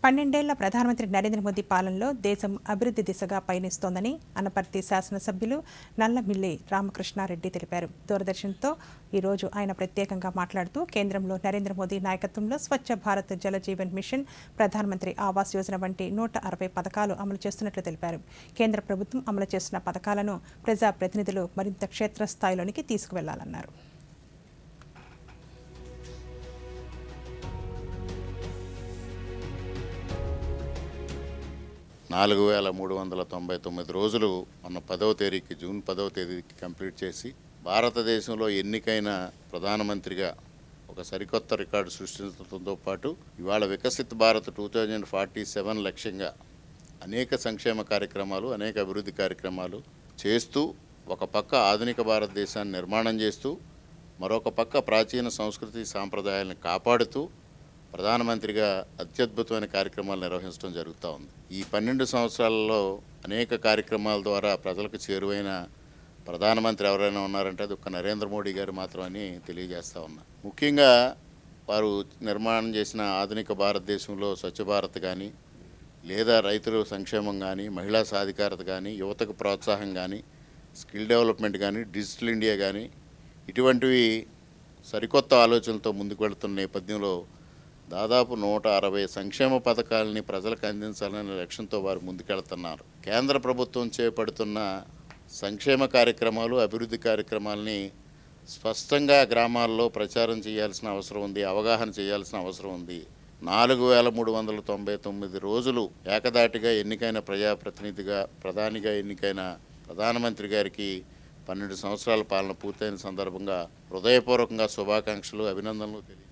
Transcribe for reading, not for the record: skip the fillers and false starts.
12 ప్రధానమంత్రి నరేంద్ర మోదీ పాలనలో దేశం అభివృద్ధి దిశగా పయనిస్తోందని అనపర్తి శాసనసభ్యులు నల్లమిల్లి రామకృష్ణారెడ్డి తెలిపారు. దూరదర్శన్తో ఈరోజు ఆయన ప్రత్యేకంగా మాట్లాడుతూ కేంద్రంలో నరేంద్ర మోదీ నాయకత్వంలో స్వచ్ఛ భారత్ జల జీవన్ మిషన్, ప్రధానమంత్రి ఆవాస్ యోజన వంటి 160 పథకాలు అమలు చేస్తున్నట్లు తెలిపారు. కేంద్ర ప్రభుత్వం అమలు చేస్తున్న పథకాలను ప్రజాప్రతినిధులు మరింత క్షేత్రస్థాయిలోనికి తీసుకువెళ్లాలన్నారు. 4399 రోజులు మొన్న 10వ తేదీకి జూన్ 10వ తేదీకి కంప్లీట్ చేసి భారతదేశంలో ఎన్నికైన ప్రధానమంత్రిగా ఒక సరికొత్త రికార్డు సృష్టించడంతో పాటు ఇవాళ వికసిత్ భారత్ 2047 లక్ష్యంగా అనేక సంక్షేమ కార్యక్రమాలు, అనేక అభివృద్ధి కార్యక్రమాలు చేస్తూ ఒక పక్క ఆధునిక భారతదేశాన్ని నిర్మాణం చేస్తూ మరొక పక్క ప్రాచీన సంస్కృతి సాంప్రదాయాలను కాపాడుతూ ప్రధానమంత్రిగా అత్యద్భుతమైన కార్యక్రమాలు నిర్వహించడం జరుగుతూ ఉంది. ఈ 12 సంవత్సరాలలో అనేక కార్యక్రమాల ద్వారా ప్రజలకు చేరువైన ప్రధానమంత్రి ఎవరైనా ఉన్నారంటే అది ఒక్క నరేంద్ర మోడీ గారు మాత్రమని తెలియజేస్తూ ఉన్నా. ముఖ్యంగా వారు నిర్మాణం చేసిన ఆధునిక భారతదేశంలో స్వచ్ఛ భారత్ కానీ, లేదా రైతుల సంక్షేమం కానీ, మహిళా సాధికారత కానీ, యువతకు ప్రోత్సాహం కానీ, స్కిల్ డెవలప్మెంట్ కానీ, డిజిటల్ ఇండియా కానీ, ఇటువంటివి సరికొత్త ఆలోచనలతో ముందుకు వెళుతున్న నేపథ్యంలో దాదాపు 160 సంక్షేమ పథకాలని ప్రజలకు అందించాలనే లక్ష్యంతో వారు ముందుకెళ్తున్నారు. కేంద్ర ప్రభుత్వం చేపడుతున్న సంక్షేమ కార్యక్రమాలు, అభివృద్ధి కార్యక్రమాలని స్పష్టంగా గ్రామాల్లో ప్రచారం చేయాల్సిన అవసరం ఉంది, అవగాహన చేయాల్సిన అవసరం ఉంది. 4399 రోజులు ఏకదాటిగా ఎన్నికైన ప్రజాప్రతినిధిగా, ప్రధానిగా ఎన్నికైన ప్రధానమంత్రి గారికి 12 సంవత్సరాల పాలన పూర్తయిన సందర్భంగా హృదయపూర్వకంగా శుభాకాంక్షలు, అభినందనలు తెలియజేస్తున్నాను.